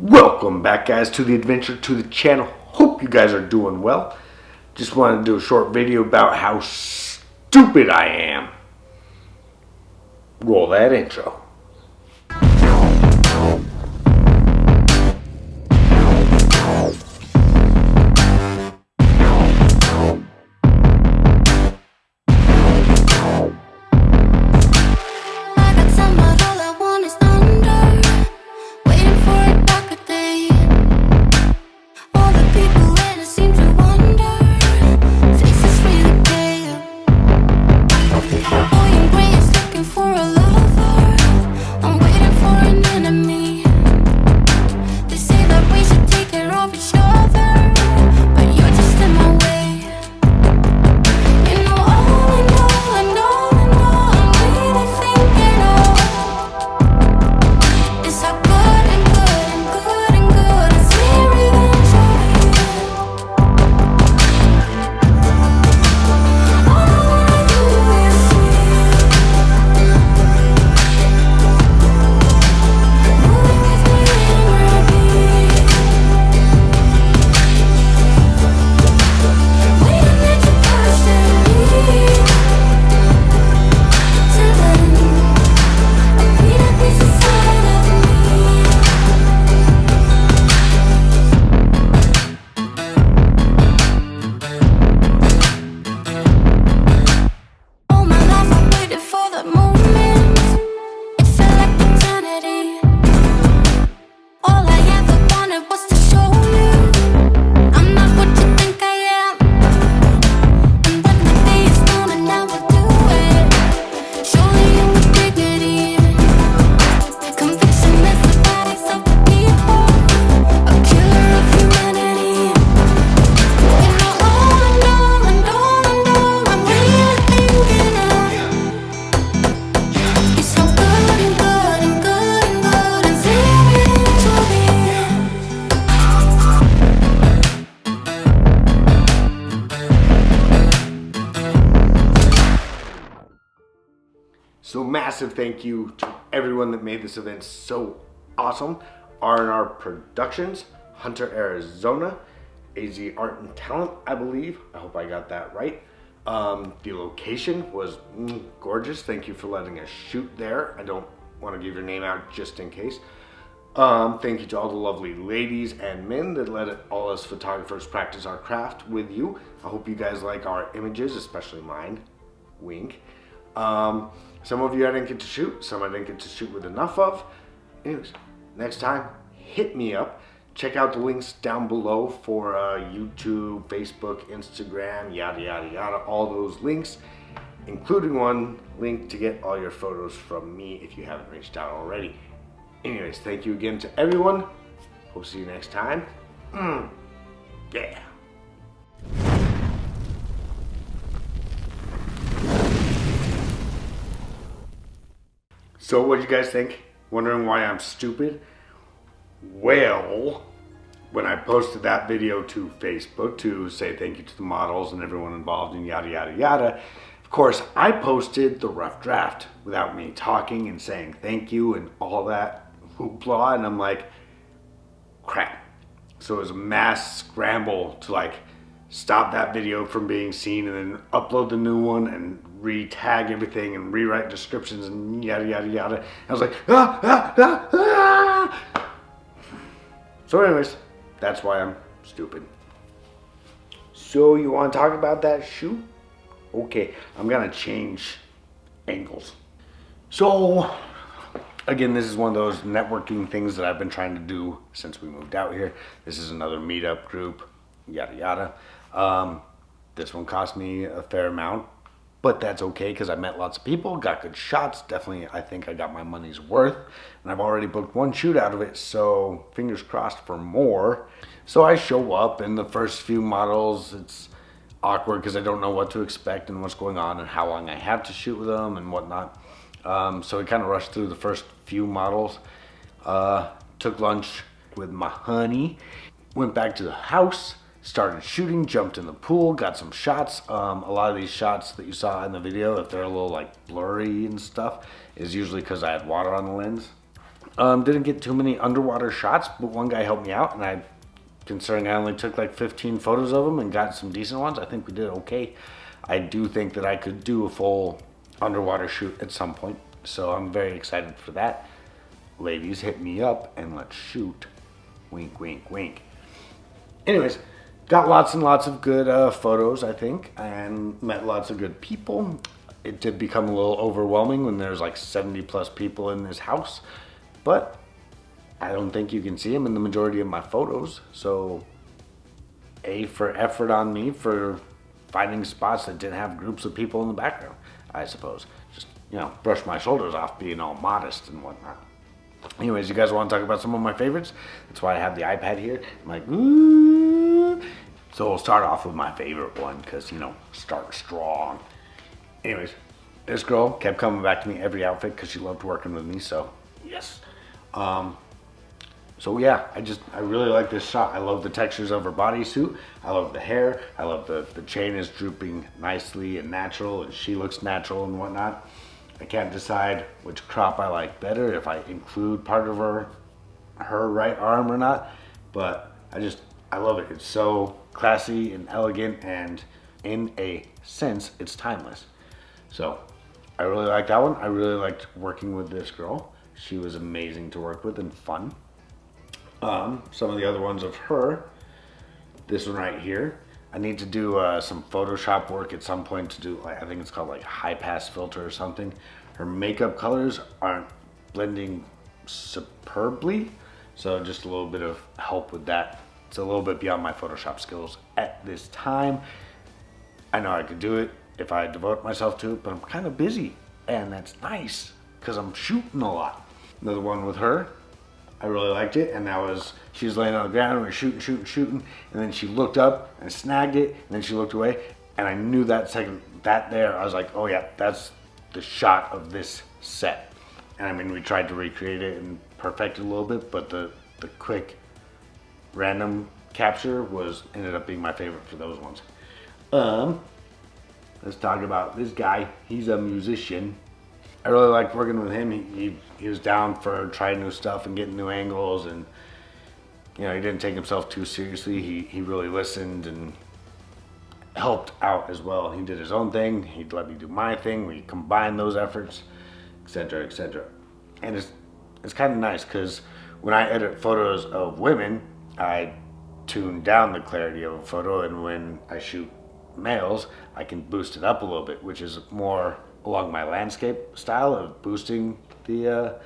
Welcome back, guys, to the adventure, to the channel. Hope you guys are doing well. Just wanted to do a short video about how stupid I am. Roll that intro. So massive thank you to everyone that made this event so awesome. R&R Productions, Hunter, Arizona, azartandtalent, I believe. I hope I got that right. The location was gorgeous. Thank you for letting us shoot there. I don't want to give your name out just in case. Thank you to all the lovely ladies and men that let all us photographers practice our craft with you. I hope you guys like our images, especially mine. Wink. Some of you I didn't get to shoot, some I didn't get to shoot with enough of. Anyways, next time, hit me up. Check out the links down below for YouTube, Facebook, Instagram, yada, yada, yada. All those links, including one link to get all your photos from me if you haven't reached out already. Anyways, thank you again to everyone. Hope to see you next time. Yeah. So what do you guys think? Wondering why I'm stupid? Well, when I posted that video to Facebook to say thank you to the models and everyone involved in yada yada yada, of course I posted the rough draft without me talking and saying thank you and all that hoopla, and I'm like, crap. So it was a mass scramble to like stop that video from being seen and then upload the new one and re-tag everything and rewrite descriptions and yada yada yada. I was like, So anyways, that's why I'm stupid. So you want to talk about that shoot? Okay, I'm gonna change angles. So again, this is one of those networking things that I've been trying to do since we moved out here. This is another meetup group, yada yada. This one cost me a fair amount, but that's okay because I met lots of people, got good shots. Definitely, I think I got my money's worth, and I've already booked one shoot out of it, so fingers crossed for more. So I show up, and the first few models, it's awkward because I don't know what to expect and what's going on and how long I have to shoot with them and whatnot. So we kind of rushed through the first few models, took lunch with my honey, went back to the house, started shooting, jumped in the pool, got some shots. A lot of these shots that you saw in the video, if they're a little like blurry and stuff, is usually because I had water on the lens. Didn't get too many underwater shots, but one guy helped me out, and considering I only took like 15 photos of him and got some decent ones, I think we did okay. I do think that I could do a full underwater shoot at some point, so I'm very excited for that. Ladies, hit me up and let's shoot. Wink, wink, wink. Anyways, got lots and lots of good photos, I think, and met lots of good people. It did become a little overwhelming when there's like 70 plus people in this house, but I don't think you can see them in the majority of my photos. So A, for effort on me for finding spots that didn't have groups of people in the background, I suppose. Just, brush my shoulders off being all modest and whatnot. Anyways, you guys want to talk about some of my favorites? That's why I have the iPad here. I'm like, ooh. So we'll start off with my favorite one because, start strong. Anyways, this girl kept coming back to me every outfit because she loved working with me, so yes. So yeah, I really like this shot. I love the textures of her bodysuit. I love the hair. I love the chain is drooping nicely and natural, and she looks natural and whatnot. I can't decide which crop I like better, if I include part of her right arm or not, but I love it. It's so classy and elegant, and in a sense, it's timeless. So I really like that one. I really liked working with this girl. She was amazing to work with and fun. Some of the other ones of her, this one right here, I need to do some Photoshop work at some point to do, I think it's called like high pass filter or something. Her makeup colors aren't blending superbly, so just a little bit of help with that. It's a little bit beyond my Photoshop skills at this time. I know I could do it if I devote myself to it, but I'm kind of busy, and that's nice because I'm shooting a lot. Another one with her, I really liked it, and she was laying on the ground and we were shooting, and then she looked up and snagged it, and then she looked away, and I knew that second, I was like, oh yeah, that's the shot of this set. And I mean, we tried to recreate it and perfect it a little bit, but the quick random capture ended up being my favorite for those ones. Let's talk about this guy. He's a musician. I really liked working with him. He was down for trying new stuff and getting new angles, and he didn't take himself too seriously. He really listened and helped out as well. He did his own thing. He'd let me do my thing. We combined those efforts, etc., etc. And it's kind of nice because when I edit photos of women, I tune down the clarity of a photo, and when I shoot males, I can boost it up a little bit, which is more along my landscape style of boosting the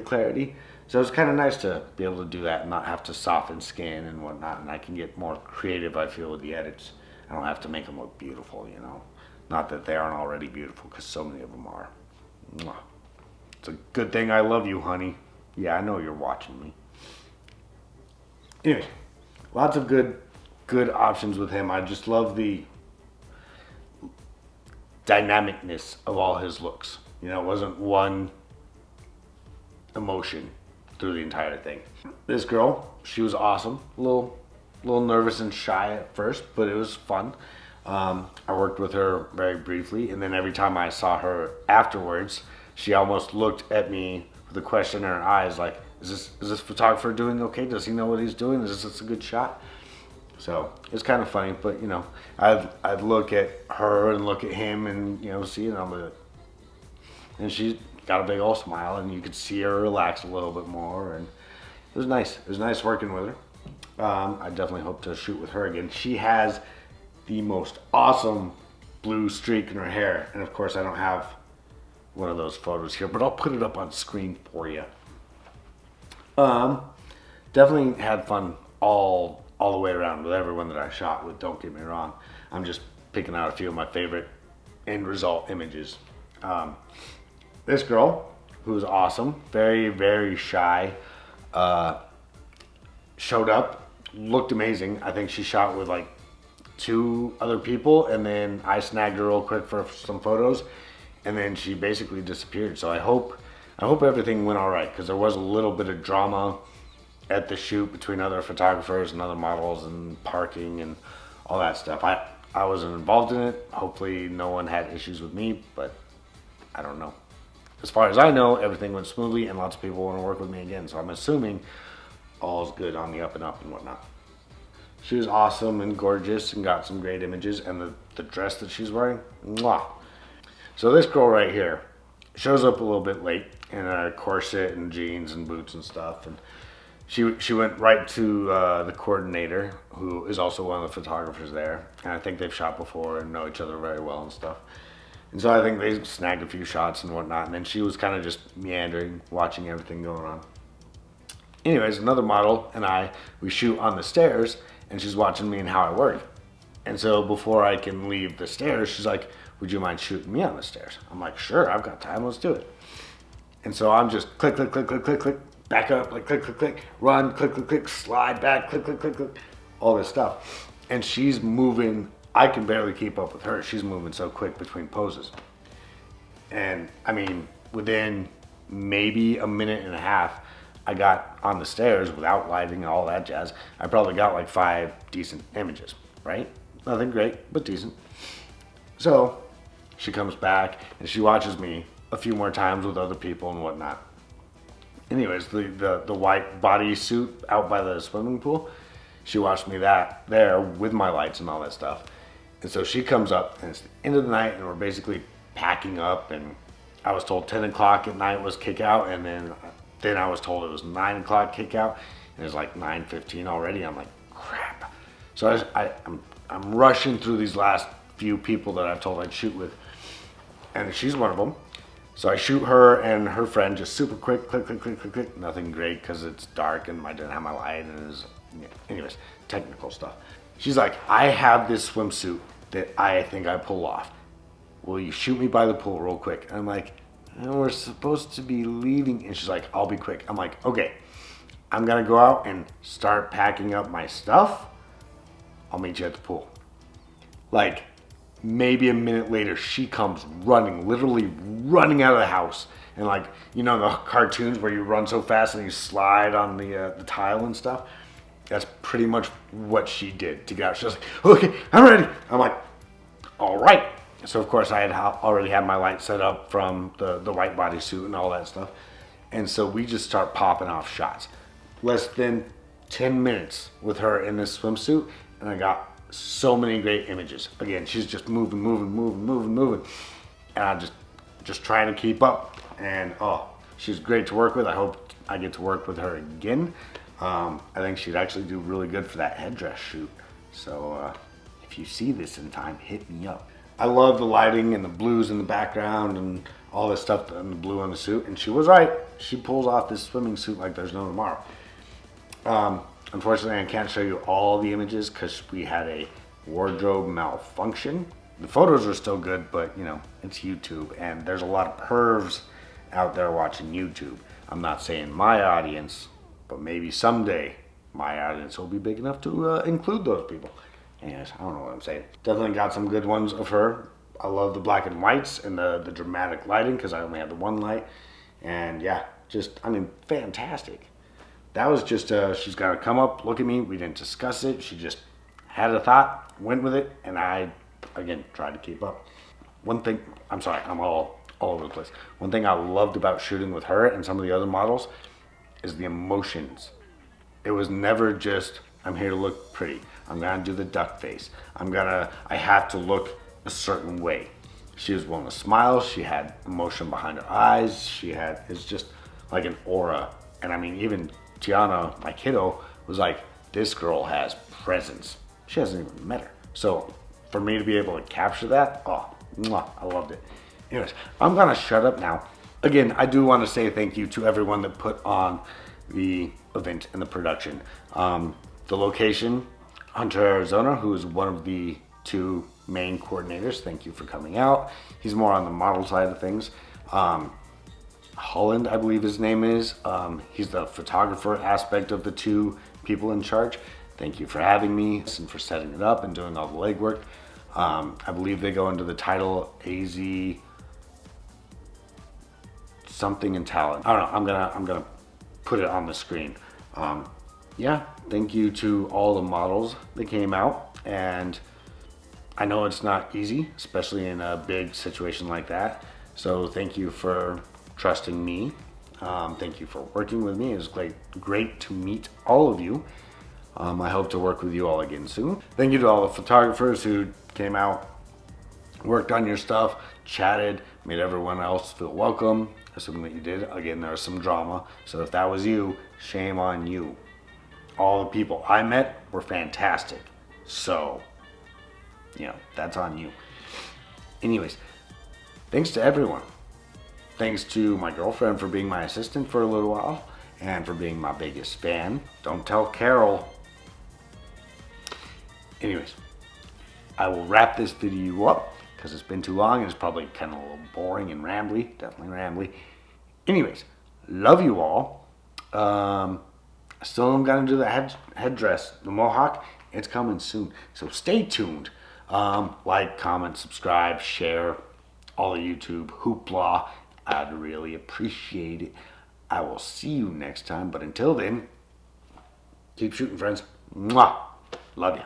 clarity. So it's kind of nice to be able to do that and not have to soften skin and whatnot, and I can get more creative, I feel, with the edits. I don't have to make them look beautiful, Not that they aren't already beautiful, because so many of them are. Mwah. It's a good thing I love you, honey. Yeah, I know you're watching me. Anyway, lots of good options with him. I just love the dynamicness of all his looks. It wasn't one emotion through the entire thing. This girl, she was awesome. A little nervous and shy at first, but it was fun. I worked with her very briefly, and then every time I saw her afterwards, she almost looked at me with a question in her eyes, like, is this photographer doing okay? Does he know what he's doing? Is this a good shot? So it's kind of funny, but I'd look at her and look at him and see it, and she got a big old smile, and you could see her relax a little bit more, and it was nice. It was nice working with her. I definitely hope to shoot with her again. She has the most awesome blue streak in her hair, and of course I don't have one of those photos here, but I'll put it up on screen for you. Definitely had fun all the way around with everyone that I shot with, don't get me wrong. I'm just picking out a few of my favorite end result images. This girl, who's awesome, very, very shy, showed up, looked amazing. I think she shot with like 2 other people, and then I snagged her real quick for some photos, and then she basically disappeared. So I hope everything went all right, because there was a little bit of drama at the shoot between other photographers and other models and parking and all that stuff. I wasn't involved in it. Hopefully no one had issues with me, but I don't know. as far as I know, everything went smoothly and lots of people want to work with me again. So I'm assuming all's good on the up and up and whatnot. She was awesome and gorgeous and got some great images, and the dress that she's wearing, mwah. So this girl right here shows up a little bit late in a corset and jeans and boots and stuff, and she went right to the coordinator, who is also one of the photographers there, and I think they've shot before and know each other very well and stuff. And so I think they snagged a few shots and whatnot, and then she was kind of just meandering, watching everything going on. Anyways, another model and we shoot on the stairs, and she's watching me and how I work. And so before I can leave the stairs, she's like, would you mind shooting me on the stairs? I'm like, sure, I've got time, let's do it. And so I'm just click, click, click, click, click, click, back up, like click, click, click, run, click, click, click, slide back, click, click, click, click, all this stuff. And she's moving, I can barely keep up with her. She's moving so quick between poses. And I mean, within maybe a minute and a half, I got on the stairs without lighting and all that jazz. I probably got like 5 decent images, right? Nothing great, but decent. So she comes back and she watches me a few more times with other people and whatnot. Anyways, the white bodysuit out by the swimming pool, she watched me there with my lights and all that stuff. And so she comes up, and it's the end of the night, and we're basically packing up, and I was told 10 o'clock at night was kick out, and then I was told it was 9 o'clock kick out, and it's like 9:15 already. I'm like, crap. So I'm rushing through these last few people that I've told I'd shoot with, and she's one of them. So I shoot her and her friend just super quick, click, click, click, click, click. Nothing great because it's dark and I didn't have my light, and anyways, technical stuff. She's like, I have this swimsuit that I think I pull off. Will you shoot me by the pool real quick? And I'm like, we're supposed to be leaving. And she's like, I'll be quick. I'm like, okay, I'm gonna go out and start packing up my stuff. I'll meet you at the pool. Like, maybe a minute later, she comes running, literally running out of the house. And like, you know, the cartoons where you run so fast and you slide on the tile and stuff. That's pretty much what she did to get out. She was like, okay, I'm ready. I'm like, all right. So of course I had already had my light set up from the white bodysuit and all that stuff. And so we just start popping off shots. Less than 10 minutes with her in this swimsuit, and I got so many great images. Again, she's just moving. And I'm just trying to keep up. And she's great to work with. I hope I get to work with her again. I think she'd actually do really good for that headdress shoot. So if you see this in time, hit me up. I love the lighting and the blues in the background and all this stuff and the blue on the suit. And she was right. She pulls off this swimming suit like there's no tomorrow. Unfortunately, I can't show you all the images because we had a wardrobe malfunction. The photos are still good, but you know, it's YouTube and there's a lot of pervs out there watching YouTube. I'm not saying my audience, but maybe someday my audience will be big enough to include those people. Anyways, I don't know what I'm saying. Definitely got some good ones of her. I love the black and whites and the dramatic lighting because I only had the one light. And yeah, just, I mean, fantastic. That was just, she's got to come up, look at me. We didn't discuss it. She just had a thought, went with it, and I, again, tried to keep up. One thing, I'm sorry, I'm all over the place. One thing I loved about shooting with her and some of the other models is the emotions. It was never just, I'm here to look pretty. I'm gonna do the duck face. I have to look a certain way. She was willing to smile. She had emotion behind her eyes. It's just like an aura. And I mean, even Tiana, my kiddo, was like, this girl has presence. She hasn't even met her. So for me to be able to capture that, I loved it. Anyways, I'm gonna shut up now. Again, I do want to say thank you to everyone that put on the event and the production. The location, Hunter, Arizona, who is one of the 2 main coordinators. Thank you for coming out. He's more on the model side of things. Holland, I believe his name is. He's the photographer aspect of the 2 people in charge. Thank you for having me and for setting it up and doing all the legwork. I believe they go under the title AZ something in talent. I don't know. I'm gonna put it on the screen. Yeah, thank you to all the models that came out, and I know it's not easy, especially in a big situation like that. So thank you for trusting me. Thank you for working with me. It was great to meet all of you. I hope to work with you all again soon. Thank you to all the photographers who came out, worked on your stuff, chatted, made everyone else feel welcome. Assuming that you did. Again, there was some drama. So if that was you, shame on you. All the people I met were fantastic. So, that's on you. Anyways, thanks to everyone. Thanks to my girlfriend for being my assistant for a little while and for being my biggest fan. Don't tell Carol. Anyways, I will wrap this video up because it's been too long and it's probably kind of a little boring and rambly. Definitely rambly. Anyways, love you all. I still am going to do the headdress, the mohawk. It's coming soon. So stay tuned. Like, comment, subscribe, share, all the YouTube hoopla. I'd really appreciate it. I will see you next time. But until then, keep shooting, friends. Mwah. Love you.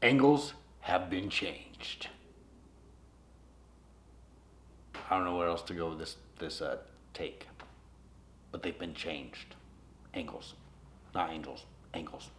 Angles have been changed. I don't know where else to go with this take, but they've been changed. Angles, not angels, angles.